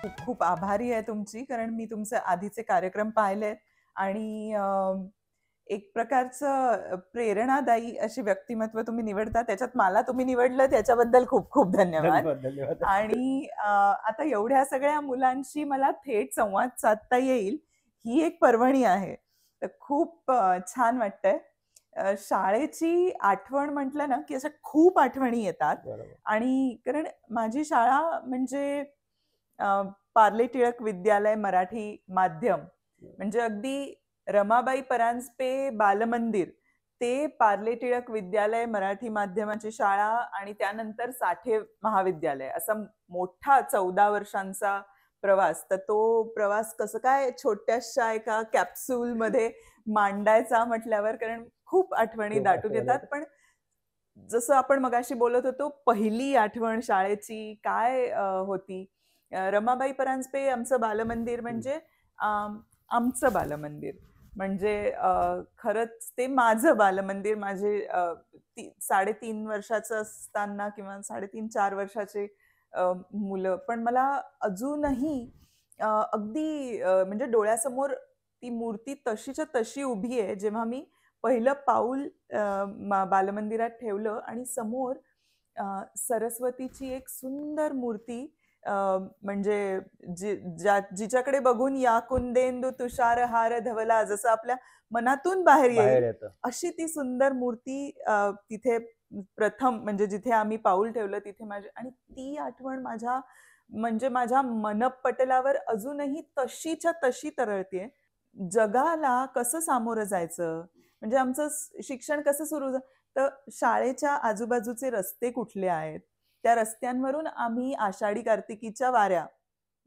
खूप खूप आभारी आहे तुमची, कारण मी तुमचे आधीचे कार्यक्रम पाहिलेत आणि एक प्रकारचं प्रेरणादायी अशी व्यक्तिमत्व तुम्ही निवडता. त्याच्यात मला तुम्ही निवडलं त्याच्याबद्दल खूप खूप धन्यवाद. धन्यवाद, धन्यवाद. आणि आता एवढ्या सगळ्या मुलांशी मला थेट संवाद साधता येईल, ही एक पर्वणी आहे. तर खूप छान वाटतंय. शाळेची आठवण म्हटलं ना, की अशा खूप आठवणी येतात. बरोबर. आणि कारण माझी शाळा म्हणजे पार्ले टिळक विद्यालय मराठी माध्यम, म्हणजे अगदी रमाबाई परांजपे बालमंदिर ते पार्ले टिळक विद्यालय मराठी माध्यमाची शाळा आणि त्यानंतर साठे महाविद्यालय, असा मोठा 14 वर्षांचा प्रवास. तर तो प्रवास कसं काय छोट्याशा एका कॅप्सूलमध्ये मांडायचा म्हटल्यावर, कारण खूप आठवणी खूप दाटून आठवण येतात. येते. पण जसं आपण मगाशी बोलत होतो, पहिली आठवण शाळेची काय होती? रमाबाई परांजपे आमचं बालमंदिर हं. म्हणजे आमचं बालमंदिर. म्हणजे खरंच ते माझं बालमंदिर. माझे 3.5 वर्षाचं असताना किंवा 3.5-4 वर्षाचे मुलं. पण मला अजूनही अगदी म्हणजे डोळ्यासमोर ती मूर्ती तशीच्या तशी उभी आहे. जेव्हा मी पहिलं पाऊल बालमंदिरात ठेवलं आणि समोर अ, सरस्वतीची एक सुंदर मूर्ती, अ, म्हणजे जिच्याकडे बघून या कुंदेंदू तुषार हार धवला, जसं आपल्या मनातून बाहेर येईल बाहेर येतं. अशी ती सुंदर मूर्ती तिथे प्रथम, म्हणजे जिथे आम्ही पाऊल ठेवलं तिथे माझी, आणि ती आठवण माझ्या म्हणजे माझ्या मनपटलावर अजूनही तशीच्या तशी तरळते. जगाला कसं सामोरं जायचं, म्हणजे आमचं शिक्षण कसं सुरू तर शाळेच्या आजूबाजूचे रस्ते कुठले आहेत, त्या रस्त्यांवरून आम्ही आषाढी कार्तिकीच्या वाऱ्या,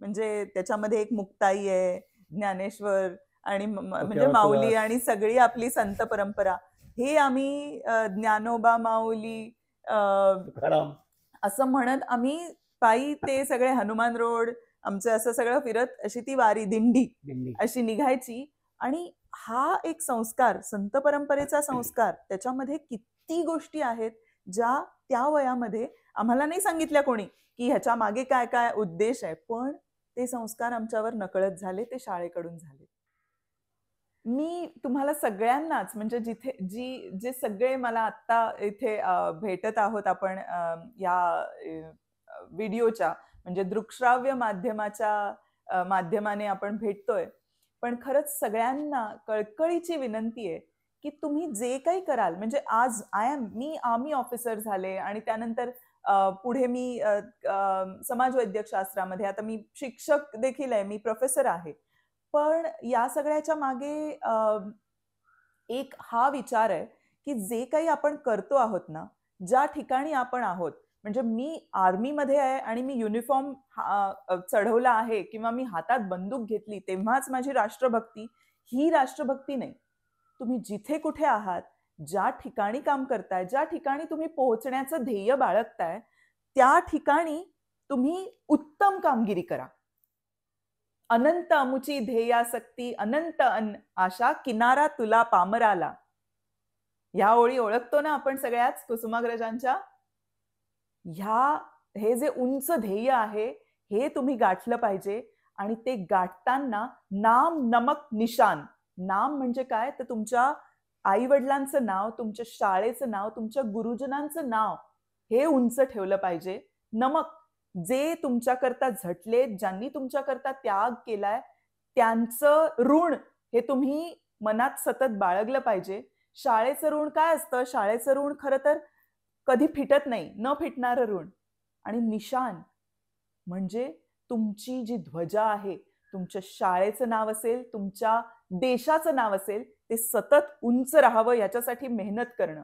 म्हणजे त्याच्यामध्ये एक मुक्ताई आहे, ज्ञानेश्वर आणि म्हणजे डोक्यावर माऊली तुळस, आणि सगळी आपली संत परंपरा, हे आम्ही ज्ञानोबा माऊली अ, तुकाराम. असं म्हणत आम्ही पायी ते सगळे हनुमान रोड आमचं असं सगळं फिरत अशी ती वारी दिंडी दिंडी. अशी निघायची. आणि हा एक संस्कार, संत परंपरेचा संस्कार, त्याच्यामध्ये किती गोष्टी आहेत ज्या त्या वयामध्ये आम्हाला नाही सांगितल्या कोणी, की ह्याच्या मागे काय काय उद्देश आहे, पण ते संस्कार आमच्यावर नकळत झाले, ते शाळेकडून झाले. मी तुम्हाला सगळ्यांनाच, म्हणजे जे सगळे मला आत्ता इथे भेटत आहोत आपण या व्हिडिओच्या, म्हणजे दृकश्राव्य माध्यमाच्या माध्यमाने आपण भेटतोय. पण खरंच सगळ्यांना कळकळीची विनंती आहे, की तुम्ही जे काही कराल, म्हणजे आज मी आर्मी ऑफिसर झाले आणि त्यानंतर पुढे मी समाजवैद्यकशास्त्रामध्ये, आता मी शिक्षक देखील आहे, मी प्रोफेसर आहे. पण या सगळ्याच्या मागे एक हा विचार आहे, की जे काही आपण करतो आहोत ना, ज्या ठिकाणी आपण आहोत, म्हणजे मी आर्मीमध्ये आहे आणि मी युनिफॉर्म चढवला आहे किंवा मी हातात बंदूक घेतली तेव्हाच माझी राष्ट्रभक्ती, ही राष्ट्रभक्ती नाही. तुम्ही जिथे कुठे आहात, ज्या ठिकाणी काम करताय, ज्या ठिकाणी तुम्ही पोहोचण्याचं ध्येय बाळगताय, त्या ठिकाणी तुम्ही उत्तम कामगिरी करा. अनंत अमुची ध्येयासक्ती अनंत आशा किनारा तुला पामराला. ह्या ओळी ओळखतो ना आपण सगळ्याच कुसुमाग्रजांच्या. ह्या हे जे उंच ध्येय आहे, हे तुम्ही गाठलं पाहिजे. आणि ते गाठताना नाम नमक निशान. नाम म्हणजे काय, तर तुमच्या आई वडिलांचं नाव, तुमच्या शाळेचं नाव, तुमच्या गुरुजनांचं नाव हे उंच ठेवलं पाहिजे. नमक, जे तुमच्याकरता झटले, ज्यांनी तुमच्याकरता त्याग केलाय, त्यांचं ऋण हे तुम्ही मनात सतत बाळगलं पाहिजे. शाळेचं ऋण काय असतं? शाळेचं ऋण खरं तर कधी फिटत नाही, न फिटणारं ऋण. आणि निशान म्हणजे तुमची जी ध्वजा आहे, तुमच्या शाळेचं नाव असेल, तुमच्या देशाचं नाव असेल, ते सतत उंच राहावं याच्यासाठी मेहनत करणं.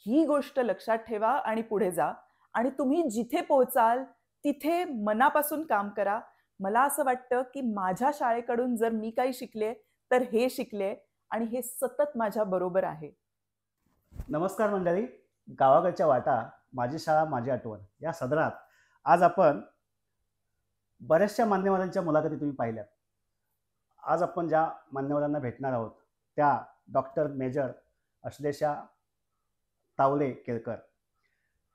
ही गोष्ट लक्षात ठेवा आणि पुढे जा. आणि तुम्ही जिथे पोहोचाल तिथे मनापासून काम करा. मला असं वाटतं, की माझ्या शाळेकडून जर मी काही शिकले, तर हे शिकले आणि हे सतत माझ्या बरोबर आहे. नमस्कार मंडळी. गावाकडच्या वाटा, माझी शाळा माझी आठवण या सदरात आज आपण बऱ्याचशा मान्यवरांच्या मुलाखती तुम्ही पाहिल्यात. आज आपण ज्या मान्यवरांना भेटणार आहोत त्या डॉक्टर मेजर अश्लेषा तावले केळकर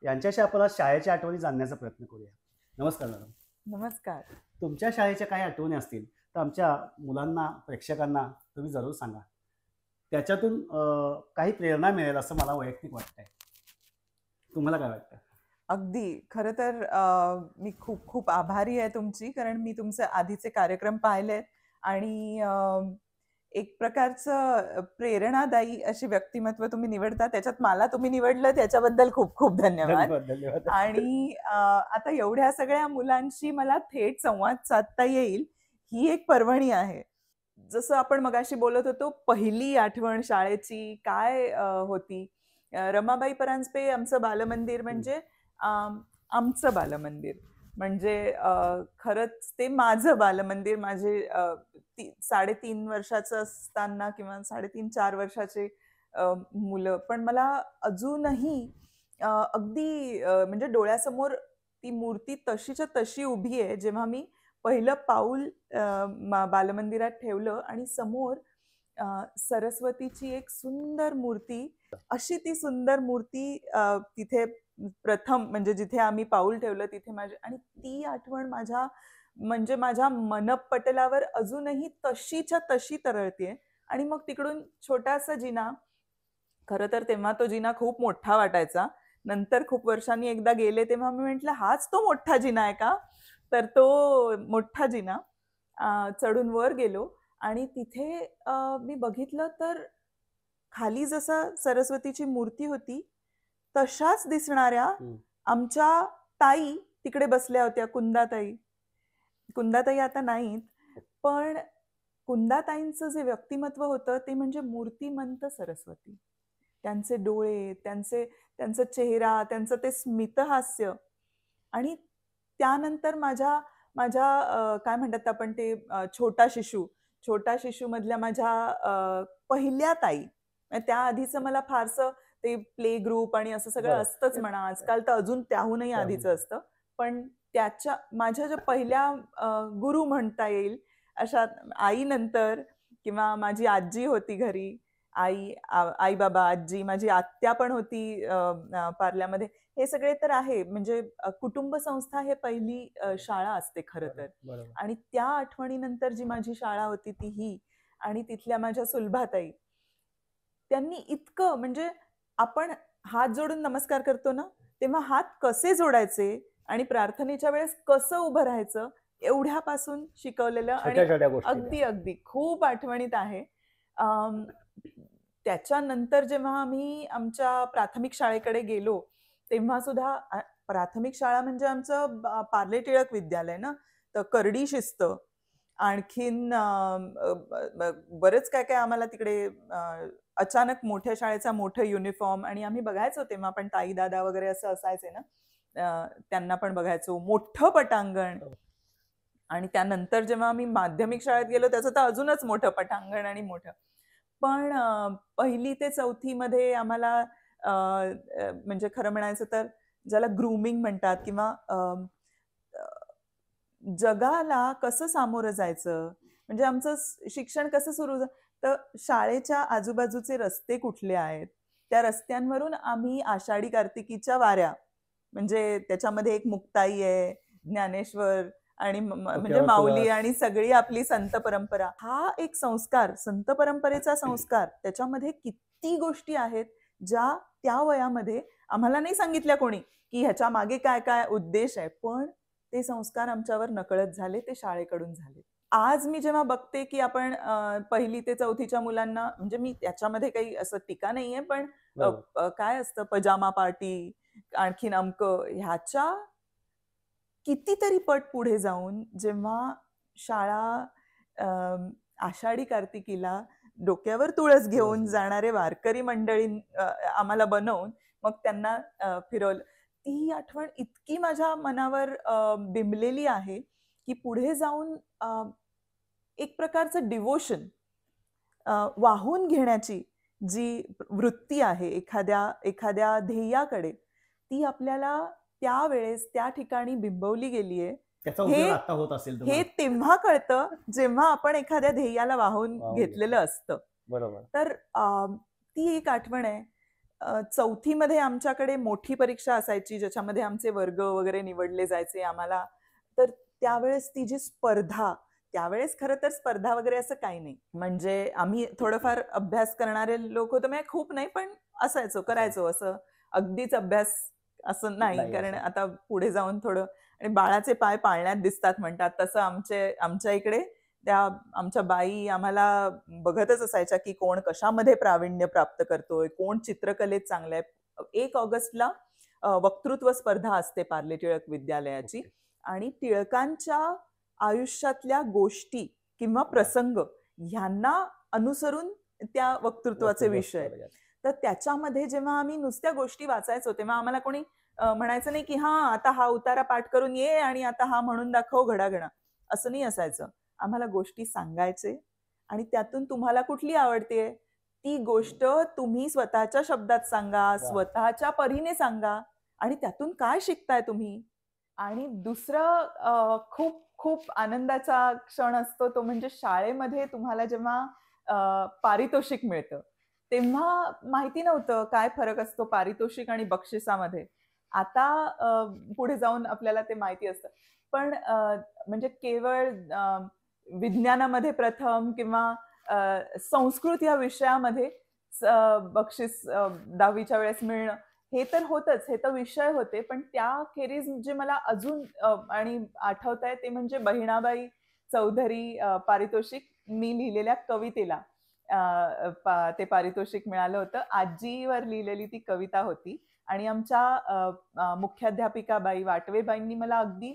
यांच्याशी आपण आज शाळेच्या आठवणी जाणण्याचा प्रयत्न करूया. नमस्कार मॅडम. नमस्कार. तुमच्या शाळेच्या काही आठवणी असतील तर आमच्या मुलांना, प्रेक्षकांना तुम्ही जरूर सांगा. त्याच्यातून काही प्रेरणा मिळेल असं मला वैयक्तिक वाटतंय. तुम्हाला काय वाटतं? अगदी. खरं तर मी खूप खूप आभारी आहे तुमची, कारण मी तुमचे आधीचे कार्यक्रम पाहिलेत आणि एक प्रकारचं प्रेरणादायी अशी व्यक्तिमत्व तुम्ही निवडता. त्याच्यात मला तुम्ही निवडलं त्याच्याबद्दल खूप खूप धन्यवाद. धन्यवाद, धन्यवाद. आणि आता एवढ्या सगळ्या मुलांशी मला थेट संवाद साधता येईल, ही एक पर्वणी आहे. जसं आपण मगाशी बोलत होतो, पहिली आठवण शाळेची काय होती? रमाबाई परांजपे आमचं बालमंदिर म्हणजे आमचं बालमंदिर. म्हणजे खरंच ते माझं बालमंदिर. माझे 3.5 वर्षाचं असताना किंवा 3.5-4 वर्षाचे मुलं. पण मला अजूनही अगदी म्हणजे डोळ्यासमोर ती मूर्ती तशीच्या तशी उभी आहे. जेव्हा मी पहिलं पाऊल बालमंदिरात ठेवलं आणि समोर सरस्वतीची एक सुंदर मूर्ती, अशी ती सुंदर मूर्ती तिथे प्रथम म्हणजे जिथे आम्ही पाऊल ठेवलं तिथे माझी, आणि ती आठवण म्हणजे माझ्या मनपटलावर अजूनही तशीच्या तशी तरळतेय. आणि मग तिकडून छोटासा जिना, खरं तर तेव्हा तो जिना खूप मोठा वाटायचा. नंतर खूप वर्षांनी एकदा गेले तेव्हा मी म्हटलं, हाच तो मोठा जिना आहे का? तर तो मोठा जिना चढून वर गेलो आणि तिथे मी बघितलं तर खाली जसा सरस्वतीची मूर्ती होती, तशाच दिसणाऱ्या आमच्या ताई तिकडे बसल्या होत्या, कुंदाताई. कुंदाताई आता नाहीत, पण कुंदाताईंचं जे व्यक्तिमत्व होतं ते म्हणजे मूर्तिमंत सरस्वती. त्यांचे डोळे, त्यांचा चेहरा, त्यांचं ते स्मितहास्य. आणि त्यानंतर माझ्या माझ्या काय म्हणतात आपण ते छोटा शिशू मधल्या माझ्या पहिल्या ताई. त्याआधीचं मला फारसं ते प्ले ग्रुप आणि असं सगळं बरं. असतंच म्हणा. आजकाल तर अजून त्याहूनही आधीचं असतं. पण माझ्या ज्या पहिल्या गुरु म्हणता येईल, अशा आईनंतर किंवा माझी आजी होती घरी. आई बाबा, आजी, माझी आत्या पण होती पार्ल्यामध्ये. हे सगळे तर आहे. म्हणजे कुटुंब संस्था हे पहिली शाळा असते खरं तर. बरोबर. आणि त्या आठवणीनंतर जी माझी शाळा होती ती ही. आणि तिथल्या माझ्या सुलभाताई, त्यांनी इतकं म्हणजे आपण हात जोडून नमस्कार करतो ना, तेव्हा हात कसे जोडायचे आणि प्रार्थनेच्या वेळेस कसं उभं राहायचं, एवढ्यापासून शिकवलेलं. आणि छोट्या-छोट्या गोष्टी त्या. अगदी, अगदी खूप आठवणीत आहे. त्याच्यानंतर जेव्हा आम्ही आमच्या प्राथमिक शाळेकडे गेलो, तेव्हा सुद्धा प्राथमिक शाळा म्हणजे आमचं पार्ले टिळक विद्यालय ना, तर करडी शिस्त. आणखीन बरेच काय-काय आम्हाला तिकडे अचानक मोठ्या शाळेचा मोठं युनिफॉर्म, आणि आम्ही बघायचो तेव्हा पण ताई दादा वगैरे असं असायचे ना, त्यांना पण बघायचो. मोठं पटांगण. आणि त्यानंतर जेव्हा आम्ही माध्यमिक शाळेत गेलो त्याचं तर अजूनच मोठं पटांगण आणि मोठं. पण 1ली ते 4थी मध्ये आम्हाला म्हणजे खरं म्हणायचं तर ज्याला ग्रूमिंग म्हणतात किंवा जगाला कसं सामोरं जायचं, म्हणजे आमचं शिक्षण कसं सुरू तर शाळेच्या आजूबाजूचे रस्ते कुठले आहेत, त्या रस्त्यांवरून आम्ही आषाढी कार्तिकीच्या वाऱ्या, म्हणजे त्याच्यामध्ये एक मुक्ताई आहे, ज्ञानेश्वर आणि म्हणजे माऊली आणि सगळी आपली संत परंपरा. हा एक संस्कार, संत परंपरेचा संस्कार, त्याच्यामध्ये किती गोष्टी आहेत ज्या त्या वयामध्ये आम्हाला नाही सांगितल्या कोणी की ह्याच्या मागे काय काय उद्देश आहे, पण ते संस्कार आमच्यावर नकळत झाले, ते शाळेकडून झाले. आज मी जेव्हा बघते की आपण 1ली ते 4थीच्या मुलांना, म्हणजे मी त्याच्यामध्ये काही असं टीका नाहीये, पण काय असतं पजामा पार्टी, आणखीन अमकं, ह्याच्या कितीतरी पट पुढे जाऊन जेव्हा शाळा आषाढी कार्तिकीला डोक्यावर तुळस घेऊन जाणारे वारकरी मंडळी आम्हाला बनवून मग त्यांना फिरवलं. ती आठवण इतकी माझ्या मनावर बिंबलेली आहे की पुढे जाऊन एक प्रकारचं डिवोशन, वाहून घेण्याची जी वृत्ती आहे एखाद्या ध्येयाकडे, ती आपल्याला त्यावेळेस त्या ठिकाणी बिंबवली गेलीये. त्याचा उपयोग आता होत असेल हे तेव्हा कळतं जेव्हा आपण एखाद्या ध्येयाला वाहून घेतलेलं असतं. बरोबर. तर ती एक आठवण आहे. 4थी मध्ये आमच्याकडे मोठी परीक्षा असायची ज्याच्यामध्ये आमचे वर्ग वगैरे निवडले जायचे आम्हाला. तर त्यावेळेस ती जी स्पर्धा, त्यावेळेस खरं तर स्पर्धा वगैरे असं काही नाही, म्हणजे आम्ही थोडंफार अभ्यास करणारे लोक होतो, म्हणजे खूप नाही पण असायचो, करायचो असं, अगदीच अभ्यास असं नाही, नाही कारण असं. आता पुढे जाऊन थोडं, आणि बाळाचे पाय पाळण्यात दिसतात म्हणतात तसं आमच्या इकडे त्या आमच्या बाई आम्हाला बघतच असायच्या की कोण कशामध्ये प्रावीण्य प्राप्त करतोय, कोण चित्रकलेत चांगलं आहे. 1 ऑगस्टला वक्तृत्व स्पर्धा असते पार्ले टिळक विद्यालयाची, ओके. आणि टिळकांच्या आयुष्यातल्या गोष्टी किंवा प्रसंग ह्यांना अनुसरून त्या वक्तृत्वाचे वक्तृत्व विषय. स्पर्धा. तर त्याच्यामध्ये जेव्हा आम्ही नुसत्या गोष्टी वाचायचो तेव्हा आम्हाला कोणी म्हणायचं नाही की हा आता हा उतारा पाठ करून ये आणि आता हा म्हणून दाखव घडाघणा, असं नाही असायचं. आम्हाला गोष्टी सांगायचे आणि त्यातून तुम्हाला कुठली आवडते ती गोष्ट तुम्ही स्वतःच्या शब्दात सांगा, वा. स्वतःच्या परीने सांगा, आणि त्यातून काय शिकताय तुम्ही. आणि दुसरं खूप खूप आनंदाचा क्षण असतो तो म्हणजे शाळेमध्ये तुम्हाला जेव्हा पारितोषिक मिळतं, तेव्हा माहिती नव्हतं काय फरक असतो पारितोषिक आणि बक्षिसामध्ये. आता पुढे जाऊन आपल्याला ते माहिती असतं. पण म्हणजे केवळ विज्ञानामध्ये प्रथम किंवा संस्कृत या विषयामध्ये बक्षीस 10वीच्या वेळेस मिळणं हे तर होतच, हे तर विषय होते, पण त्याखेरीज जे मला अजून आणि आठवत आहे ते म्हणजे बहिणाबाई चौधरी पारितोषिक, मी लिहिलेल्या कवितेला ते पारितोषिक मिळालं होतं. आजीवर लिहिलेली ती कविता होती आणि आमच्या मुख्याध्यापिका बाई वाटवेबाईंनी मला अगदी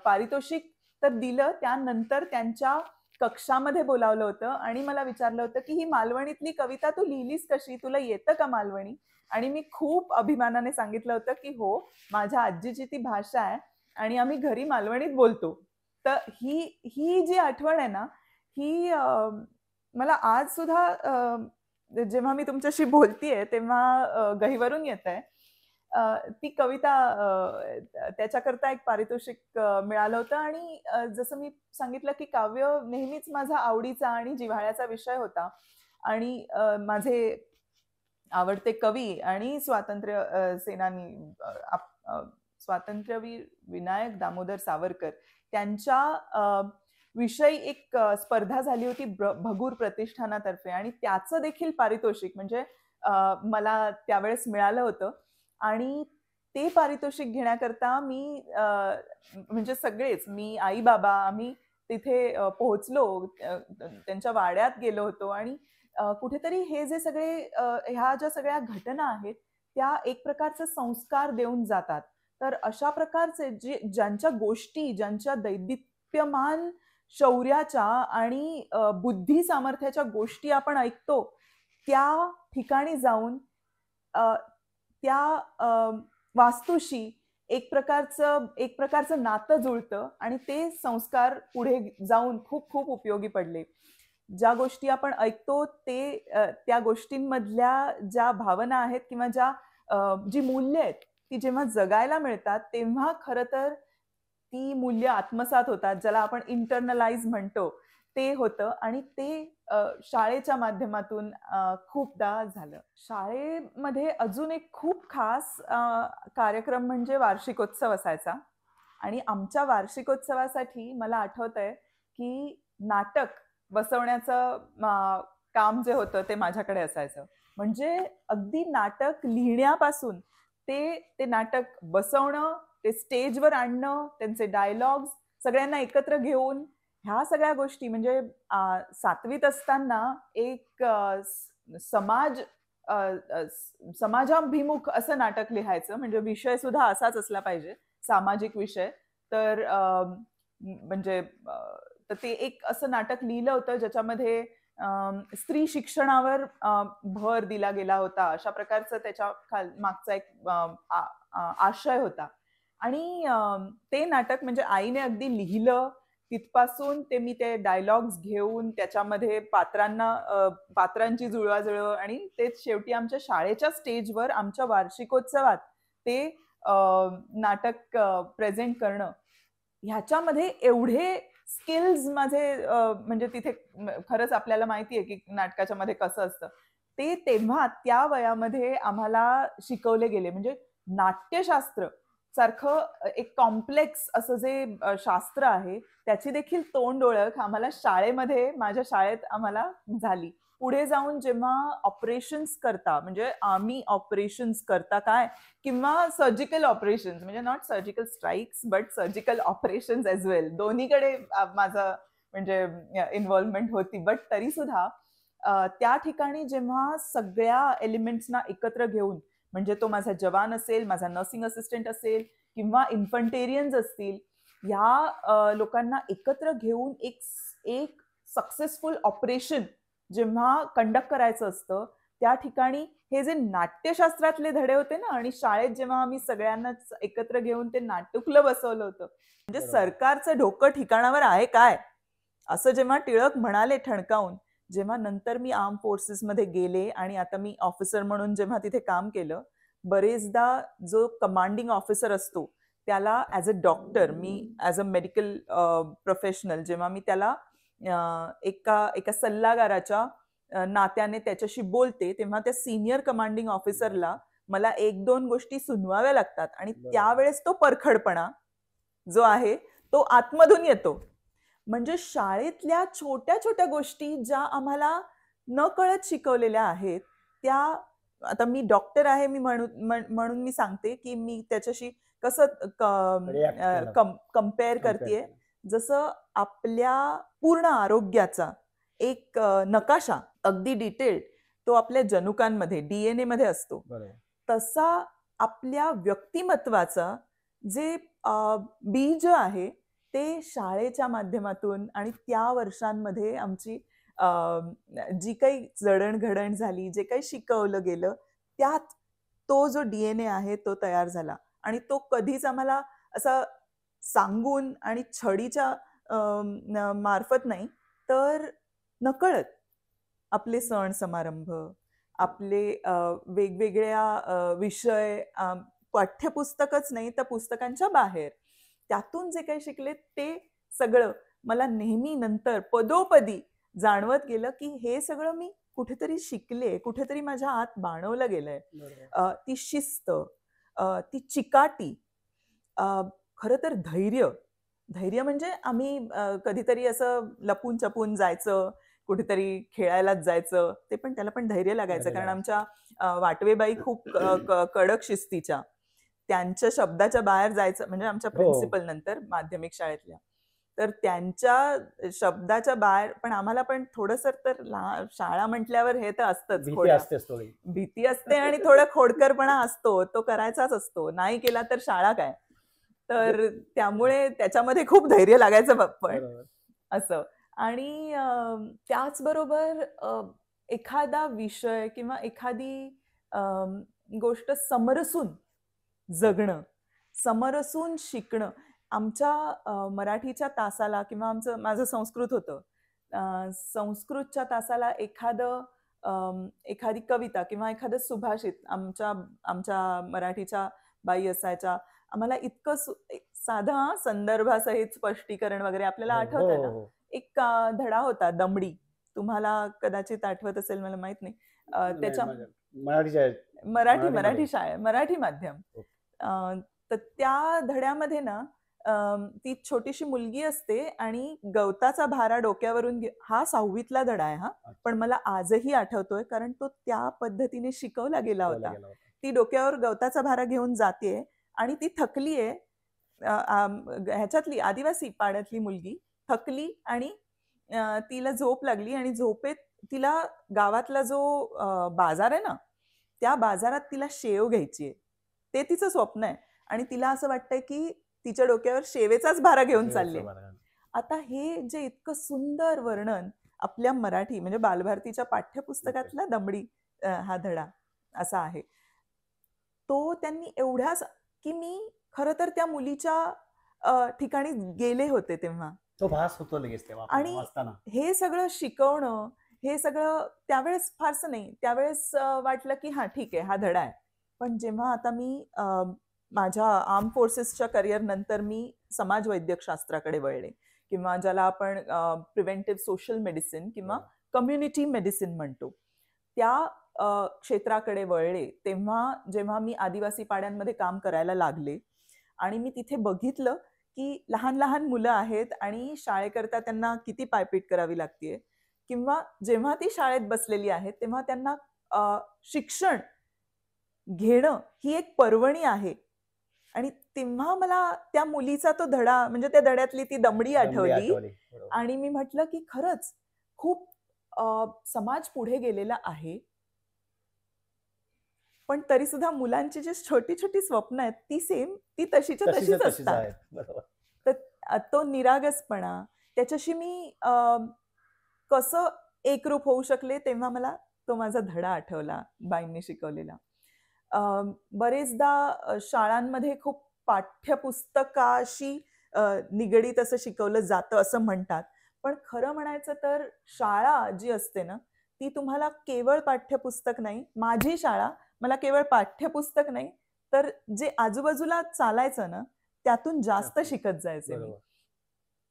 पारितोषिक तर दिलं, त्यानंतर त्यांच्या कक्षामध्ये बोलावलं होतं आणि मला विचारलं होतं की ही मालवणीतली कविता तू लिहिलीस कशी, तुला येतं का मालवणी. आणि मी खूप अभिमानाने सांगितलं होतं की हो, माझ्या आजीची ती भाषा आहे आणि आम्ही घरी मालवणीत बोलतो. तर ही जी आठवण आहे ना, ही मला आज सुद्धा जेव्हा मी तुमच्याशी बोलतीये तेव्हा गहिवरून येत आहे. ती कविता त्याच्याकरता एक पारितोषिक मिळालं होतं. आणि जसं मी सांगितलं की काव्य नेहमीच माझा आवडीचा आणि जिव्हाळ्याचा विषय होता, आणि माझे आवडते कवी आणि स्वातंत्र्य सेनानी स्वातंत्र्यवीर विनायक दामोदर सावरकर त्यांच्या विषयी एक स्पर्धा झाली होती भगूर प्रतिष्ठानातर्फे, आणि त्याचं देखील पारितोषिक म्हणजे मला त्यावेळेस मिळालं होतं. आणि ते पारितोषिक घेण्याकरता मी म्हणजे सगळेच, मी आई बाबा आम्ही तिथे पोहोचलो, त्यांच्या वाड्यात गेलो होतो, आणि कुठेतरी हे जे सगळे ह्या ज्या सगळ्या घटना आहेत त्या एक प्रकारचे संस्कार देऊन जातात. तर अशा प्रकारचे ज्यांच्या गोष्टी, ज्यांच्या दैदिप्यमान शौर्याच्या आणि बुद्धी सामर्थ्याच्या गोष्टी आपण ऐकतो, त्या ठिकाणी जाऊन त्या वास्तूशी एक प्रकारचं नातं जुळतं आणि ते संस्कार पुढे जाऊन खूप खूप उपयोगी पडले. ज्या गोष्टी आपण ऐकतो ते त्या गोष्टींमधल्या ज्या भावना आहेत किंवा जी मूल्य आहेत ती जेव्हा जगायला मिळतात तेव्हा खरं तर ती मूल्य आत्मसात होतात, ज्याला आपण इंटरनलाइज म्हणतो, ते होतं. आणि ते शाळेच्या माध्यमातून खूपदा झालं. शाळेमध्ये अजून एक खूप खास कार्यक्रम म्हणजे वार्षिकोत्सव असायचा, आणि आमच्या वार्षिकोत्सवासाठी मला आठवतंय की नाटक बसवण्याचं काम जे होतं ते माझ्याकडे असायचं. म्हणजे अगदी नाटक लिहिण्यापासून ते नाटक बसवणं, ते स्टेजवर आणणं, त्यांचे डायलॉग्स सगळ्यांना एकत्र घेऊन ह्या सगळ्या गोष्टी, म्हणजे 7वीत असताना एक समाजाभिमुख असं नाटक लिहायचं, म्हणजे विषय सुद्धा असाच असला पाहिजे, सामाजिक विषय. तर म्हणजे तर ते एक असं नाटक लिहिलं होतं ज्याच्यामध्ये स्त्री शिक्षणावर भर दिला गेला होता, अशा प्रकारचं त्याच्या मागचा एक आशय होता. आणि ते नाटक म्हणजे आईने अगदी लिहिलं, तिथपासून मी ते डायलॉग्स घेऊन त्याच्यामध्ये पात्रांची जुळवाजुळव, आणि ते शेवटी आमच्या शाळेच्या स्टेजवर आमच्या वार्षिकोत्सवात ते नाटक प्रेझेंट करणं, ह्याच्यामध्ये एवढे स्किल्स माझे म्हणजे तिथे खरंच आपल्याला माहितीये की नाटकाच्या मध्ये कसं असतं, ते तेव्हा त्या वयामध्ये आम्हाला शिकवले गेले. म्हणजे नाट्यशास्त्र सारखं एक कॉम्प्लेक्स असं जे शास्त्र आहे त्याची देखील तोंड ओळख आम्हाला शाळेमध्ये, माझ्या शाळेत आम्हाला झाली. पुढे जाऊन जेव्हा ऑपरेशन्स करता, म्हणजे आर्मी ऑपरेशन्स करता काय, किंवा सर्जिकल ऑपरेशन्स, म्हणजे not surgical strikes but surgical operations as well, दोन्हीकडे माझं म्हणजे इन्व्हॉल्वमेंट होती. बट तरी सुद्धा त्या ठिकाणी जेव्हा सगळ्या एलिमेंट्सना एकत्र घेऊन, म्हणजे तो माझा जवान असेल, माझा नर्सिंग असिस्टंट असेल किंवा इन्फंटेरियन्स असतील, ह्या लोकांना एकत्र घेऊन एक सक्सेसफुल ऑपरेशन जेव्हा कंडक्ट करायचं असतं, त्या ठिकाणी हे जे नाट्यशास्त्रातले धडे होते ना, आणि शाळेत जेव्हा आम्ही सगळ्यांनाच एकत्र घेऊन ते नाट्यकुलं बसवलं होतं, म्हणजे सरकारचं डोकं ठिकाणावर आहे काय, असं जेव्हा टिळक म्हणाले ठणकावून, जेव्हा नंतर मी आर्म फोर्सेसमध्ये गेले आणि आता मी ऑफिसर म्हणून जेव्हा तिथे काम केलं, बरेचदा जो कमांडिंग ऑफिसर असतो त्याला as a doctor, me as a medical professional, जेव्हा मी त्याला एका सल्लागाराच्या नात्याने त्याच्याशी बोलते, तेव्हा त्या सिनियर कमांडिंग ऑफिसरला मला 1-2 गोष्टी सुनवाव्या लागतात आणि त्यावेळेस तो परखडपणा जो आहे तो आतमधून येतो. म्हणजे शाळेतल्या छोट्या छोट्या गोष्टी ज्या आम्हाला न कळत शिकवलेल्या आहेत, त्या आता मी डॉक्टर आहे मी म्हणून मी सांगते की मी त्याच्याशी कसं कम्पेअर करतेय, जसं आपल्या पूर्ण आरोग्याचा एक नकाशा अगदी डिटेल्ड तो आपल्या जनुकांमध्ये, डीएनए मध्ये असतो, तसा आपल्या व्यक्तिमत्वाचा जे बीज आहे ते शाळेच्या माध्यमातून आणि त्या वर्षांमध्ये आमची जी काही जडणघडण झाली, जे काही शिकवलं गेलं, त्यात तो जो डीएनए आहे तो तयार झाला. आणि तो कधीच आम्हाला असा सांगून आणि छडीच्या मार्फत नाही, तर नकळत आपले सण समारंभ, आपले वेगवेगळ्या विषय, पाठ्यपुस्तकच नाही तर पुस्तकांच्या बाहेर, त्यातून जे काही शिकले ते सगळं मला नेहमी नंतर पदोपदी जाणवत गेलं की हे सगळं मी कुठेतरी शिकले, कुठेतरी माझ्या आत बाणवलं गेलंय. ती शिस्त, ती चिकाटी, खरं तर धैर्य म्हणजे आम्ही कधीतरी असं लपून छपून जायचं, कुठेतरी खेळायलाच जायचं, ते पण त्याला पण धैर्य लागायचं, कारण आमच्या वाटवेबाई खूप कडक शिस्तीच्या, त्यांच्या शब्दाच्या बाहेर जायचं म्हणजे आमच्या प्रिन्सिपल नंतर माध्यमिक शाळेतल्या, तर त्यांच्या शब्दाच्या बाहेर, पण आम्हाला पण थोडंसं तर शाळा म्हटल्यावर हे तर असतंच, भीती असते आणि थोडा खोडकरपणा असतो, तो करायचाच असतो, नाही केला तर शाळा काय, तर त्यामुळे त्याच्यामध्ये खूप धैर्य लागायचं पण असं. आणि त्याचबरोबर एखादा विषय किंवा एखादी गोष्ट समरसून जगणं, समरसून शिकणं. आमच्या मराठीच्या तासाला किंवा माझं संस्कृत होतं, संस्कृतच्या तासाला एखादी कविता किंवा एखादं सुभाषित आमच्या मराठीच्या बाई असायच्या, आम्हाला इतकं साधं संदर्भासहित स्पष्टीकरण वगैरे आपल्याला आठवतं ना, एक धडा होता दमडी, तुम्हाला कदाचित आठवत असेल, मला माहित नाही, त्याच्या मराठी शाळा, मराठी माध्यम, तर त्या धड्यामध्ये ना ती छोटीशी मुलगी असते आणि गवताचा भारा डोक्यावरून हा 6वीतला धडा आहे हा, पण मला आजही आठवतोय कारण तो त्या पद्धतीने शिकवला गेला होता. ती डोक्यावर गवताचा भारा घेऊन जाते आणि ती थकलीये, ह्याच्यातली आदिवासी पाड्यातली मुलगी थकली आणि तिला झोप लागली आणि झोपेत तिला गावातला जो बाजार आहे ना, त्या बाजारात तिला शेव घ्यायची आहे, ते तिचं स्वप्न आहे आणि तिला असं वाटतंय की तिच्या डोक्यावर शेवेचाच भारा घेऊन चालले. आता हे जे इतकं सुंदर वर्णन आपल्या मराठी म्हणजे बालभारतीच्या पाठ्यपुस्तकातला दमडी हा धडा असा आहे, तो त्यांनी एवढ्या की मी खरं तर त्या मुलीच्या ठिकाणी गेले होते तेव्हा, तो भास होतो लगेच तेव्हा, आणि हे सगळं शिकवणं, हे सगळं त्यावेळेस फारसं नाही, त्यावेळेस वाटलं की हा ठीक आहे, हा धडा आहे. पण जेव्हा आता मी माझ्या आर्म फोर्सेसच्या करिअर नंतर मी समाज वैद्यकशास्त्राकडे वळले, किंवा ज्याला आपण प्रिव्हेंटिव्ह सोशल मेडिसिन किंवा कम्युनिटी मेडिसिन म्हणतो, त्या क्षेत्राकडे वळले, तेव्हा जेव्हा मी आदिवासी पाड्यांमध्ये काम करायला लागले आणि मी तिथे बघितलं की लहान लहान मुलं आहेत आणि शाळेकरता त्यांना किती पायपीट करावी लागते, किंवा जेव्हा ती शाळेत बसलेली आहेत तेव्हा त्यांना शिक्षण घेणं ही एक पर्वणी आहे. आणि तेव्हा मला त्या मुलीचा तो धडा, म्हणजे त्या धड्यातली ती दमडी दमडी आठवली. आठवली. बरोबर. आणि मी म्हटलं की खरंच खूप समाज पुढे गेलेला आहे, पण तरी सुद्धा मुलांची जी छोटी छोटी स्वप्न आहेत ती सेम, ती तशीच्या तशीच्या तशीच तशीच असतात. आहेत. बरोबर. तर तो निरागसपणा, त्याच्याशी मी कसं एकरूप होऊ शकले, तेव्हा मला तो माझा धडा आठवला बाईंनी शिकवलेला. अ, बरेचदा शाळांमध्ये खूप पाठ्यपुस्तकाशी निगडीत असं शिकवलं जातं असं म्हणतात. पण खरं म्हणायचं तर शाळा जी असते ना, ती तुम्हाला केवळ पाठ्यपुस्तक नाही, माझी शाळा मला केवळ पाठ्यपुस्तक नाही, तर जे आजूबाजूला चालायचं ना, त्यातून जास्त त्यातून. शिकत जायचे मी. बरोबर.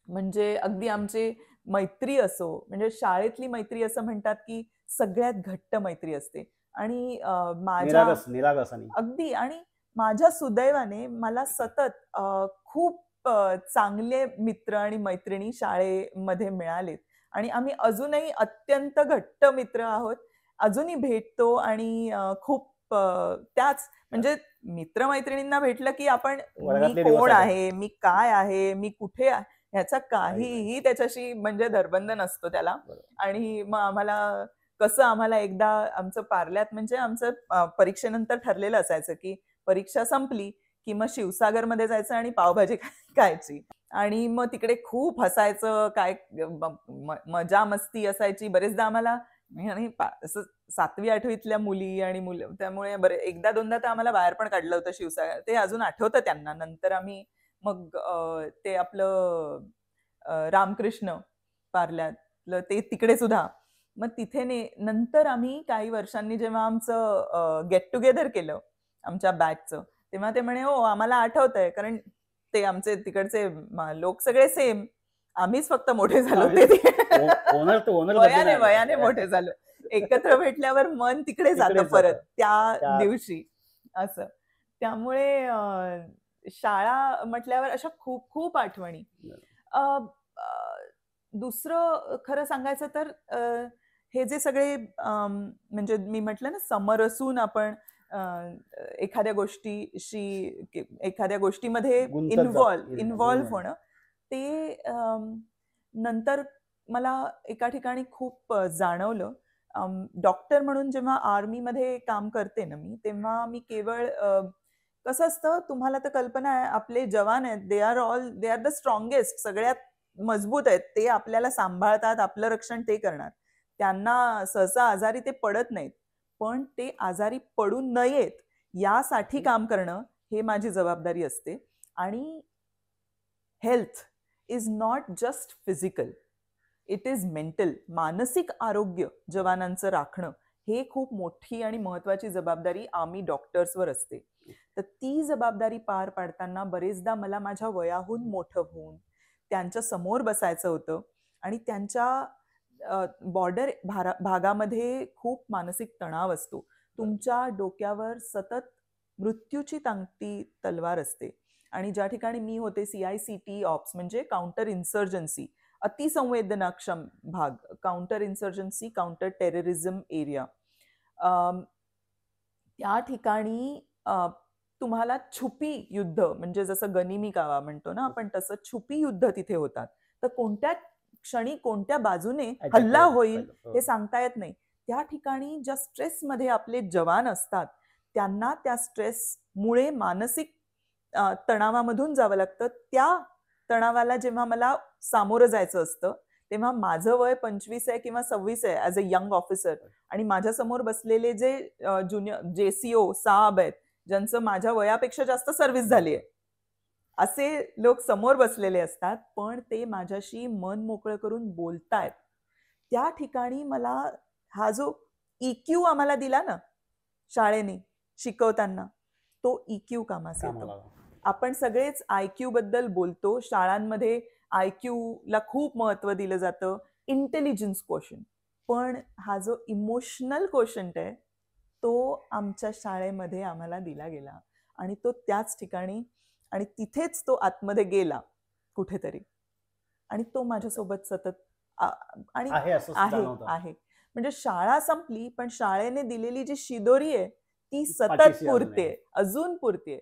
म्हणजे अगदी आमचे मैत्री असो, म्हणजे शाळेतली मैत्री असं म्हणतात की सगळ्यात घट्ट मैत्री असते. आणि माझ्या निरागस आणि अगदी, आणि माझ्या सुदैवाने मला सतत खूप चांगले मित्र आणि मैत्रिणी शाळेमध्ये मिळालेत आणि आम्ही अजूनही अत्यंत घट्ट मित्र आहोत. अजूनही भेटतो आणि खूप त्याच म्हणजे मित्र-मैत्रिणींना भेटलं की आपण, मी वर्गातले दिवस कोण आठवतात. आहे, मी काय आहे, मी कुठे आहे, ह्याचा काही नाही. काहीही त्याच्याशी म्हणजे धरबंध नसतो त्याला. बरोबर. आणि मग आम्हाला एकदा आमचं पार्ल्यात, म्हणजे आमचं परीक्षेनंतर ठरलेलं असायचं की परीक्षा संपली की मग शिवसागरमध्ये जायचं आणि पावभाजी खायची. आणि मग तिकडे खूप हसायचं, काय मजा मस्ती असायची. बरेचदा आम्हाला, आणि असं 7वी-8वीतल्या मुली आणि मुलं, त्यामुळे एकदा दोनदा तर आम्हाला बाहेर पण काढलं होतं शिवसागर. ते अजून आठवतं त्यांना. नंतर आम्ही मग ते आपलं रामकृष्ण पार्ल्यातलं ते तिकडे सुद्धा. मग तिथे नंतर आम्ही काही वर्षांनी जेव्हा आमचं गेट टुगेदर केलं आमच्या बॅचचं, तेव्हा ते म्हणे, "हो, आम्हाला आठवतंय." कारण ते आमचे तिकडचे लोक सगळे सेम. आम्हीच फक्त मोठे झालो आणि ते ओनर तो ओनर वयाने बदलून वयाने आले. मोठे झालो. एकत्र भेटल्यावर मन तिकडे जातं तिकडेच परत जातं. त्या त्या दिवशी असं. त्यामुळे शाळा म्हटल्यावर अशा खूप खूप आठवणी. अ, अ, दुसरं खरं सांगायचं तर हे जे सगळे म्हणजे मी म्हटलं ना, समरसून आपण अ, एखाद्या गोष्टीमध्ये गुंतत जात इन्व्हॉल्व होणं, ते नंतर मला एका ठिकाणी खूप जाणवलं. डॉक्टर म्हणून जेव्हा आर्मीमध्ये काम करते ना मी, तेव्हा मी केवळ कसं असतं, तुम्हाला तर कल्पना आहे, आपले जवान आहेत, दे आर द स्ट्रॉंगेस्ट, सगळ्यात मजबूत आहेत. ते आपल्याला सांभाळतात, आपलं रक्षण ते करणार. त्यांना सहसा आजारी ते पडत नाहीत. पण ते आजारी पडू नयेत यासाठी काम करणं, हे माझी जबाबदारी असते. आणि health is not just physical, it is mental. मानसिक आरोग्य जवानांचं राखणं, हे खूप मोठी आणि महत्वाची जबाबदारी आम्ही डॉक्टर्सवर असते. तर ती जबाबदारी पार पाडताना बरेचदा मला माझ्या वयाहून मोठं होऊन त्यांच्या समोर बसायचं होतं. आणि त्यांच्या बॉर्डर भागामध्ये खूप मानसिक तणाव असतो. तुमच्या डोक्यावर सतत मृत्यूची टांगती तलवार असते. आणि ज्या ठिकाणी मी होते, CICT ऑप्स म्हणजे काउंटर इन्सर्जन्सी, अतिसंवेदनाक्षम भाग, काउंटर इन्सर्जन्सी, काउंटर टेररिझम एरिया. त्या ठिकाणी तुम्हाला छुपी युद्ध, म्हणजे जसं गनिमी कावा म्हणतो ना आपण, तसं छुपी युद्ध तिथे होतात. तर कोणत्या क्षणी कोणत्या बाजूने अटॅक हल्ला होईल. होईल हो. हे सांगता येत नाही. त्या ठिकाणी ज्या स्ट्रेसमध्ये आपले जवान असतात, त्यांना त्या स्ट्रेसमुळे मानसिक तणावामधून जावं लागतं. त्या तणावाला जेव्हा मला सामोरं जायचं असतं, तेव्हा माझं वय 25 आहे किंवा 26 आहे ॲज अ यंग ऑफिसर, आणि माझ्यासमोर बसलेले जे ज्युनियर JCO साहब आहेत, ज्यांचं माझ्या वयापेक्षा जास्त सर्व्हिस झाली आहे, असे लोक समोर बसलेले असतात, पण ते माझ्याशी मन मोकळं करून बोलतायत. त्या ठिकाणी मला हा जो EQ आम्हाला दिला ना शाळेने शिकवताना, तो EQ कामास येतो. कामाला. आपण सगळेच IQ बद्दल बोलतो. शाळांमध्ये IQ ला खूप महत्त्व दिलं जातं, इंटेलिजन्स क्वोशंट. पण हा जो इमोशनल क्वोशंट आहे, तो आमच्या शाळेमध्ये आम्हाला दिला गेला. आणि तो त्याच ठिकाणी आणि तिथेच तो आतमध्ये गेला कुठेतरी, आणि तो माझ्यासोबत सतत आणि आहे असं आहे जाणवतं. आहे म्हणजे शाळा संपली पण शाळेने दिलेली जी शिदोरी आहे ती सतत पाठीशी अजून पुरते, आहे. अजून पुरते.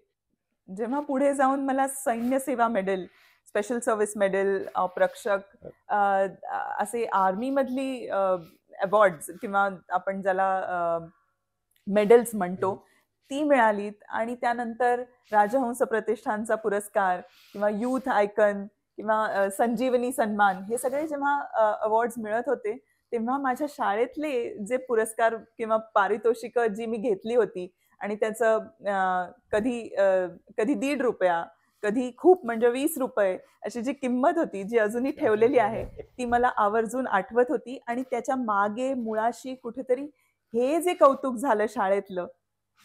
जेव्हा पुढे जाऊन मला सैन्य सेवा मेडल, स्पेशल सर्व्हिस मेडल, प्रक्षक असे आर्मी मधली अवॉर्ड्स किंवा आपण ज्याला मेडल्स म्हणतो ती मिळालीत, आणि त्यानंतर राजहंस प्रतिष्ठानचा पुरस्कार किंवा यूथ आयकन किंवा संजीवनी सन्मान, हे सगळे जेव्हा अवॉर्ड्स मिळत होते तेव्हा माझ्या शाळेतले जे पुरस्कार किंवा पारितोषिकं जी मी घेतली होती, आणि त्याचं कधी कधी ₹1.5, कधी खूप म्हणजे ₹20 अशी जी किंमत होती जी अजूनही ठेवलेली आहे, ती मला आवर्जून आठवत होती. आणि त्याच्या मागे मुळाशी कुठेतरी हे जे कौतुक झालं शाळेतलं,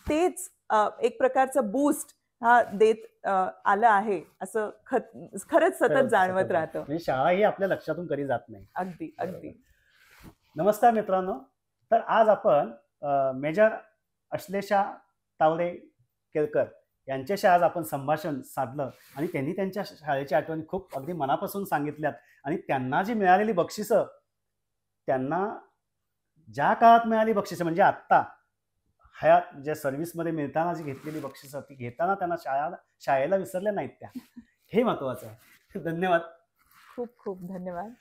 तेच एक प्रकारचं बूस्ट हा देत आलं आहे असं खरंच सतत जाणवत राहतं. म्हणजे शाळा ही आपल्या लक्षातून कधी जात नाही. अगदी अगदी. नमस्कार मित्रांनो, तर आज आपण मेजर अश्लेषा तावडे केळकर यांच्याशी आज आपण संभाषण साधलं, आणि त्यांनी त्यांच्या शाळेची आठवणी खूप अगदी मनापासून सांगितल्यात, आणि त्यांना जी मिळालेली बक्षिसं, त्यांना ज्या काळात मिळाली बक्षिसं म्हणजे आत्ता हयात ज्या सर्व्हिसमध्ये मिळताना जी घेतलेली बक्षिसं ती घेताना त्यांना शाळेला विसरल्या नाहीत त्या, हे महत्त्वाचं आहे. धन्यवाद. खूप खूप धन्यवाद.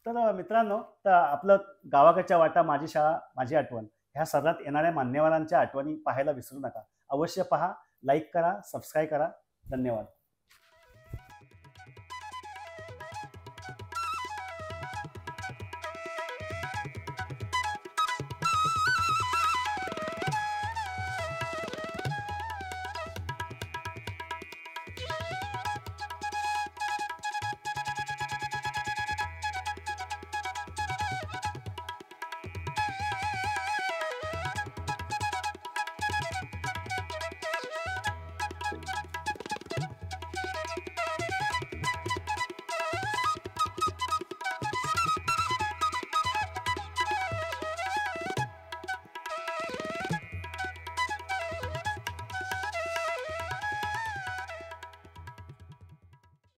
तर मित्रांनो, तर आपलं गावाकडच्या वाटा माझी शाळा माझी आठवण ह्या सदरात येणाऱ्या मान्यवरांच्या आठवणी पाहायला विसरू नका. अवश्य पहा, लाईक करा, सबस्क्राईब करा. धन्यवाद.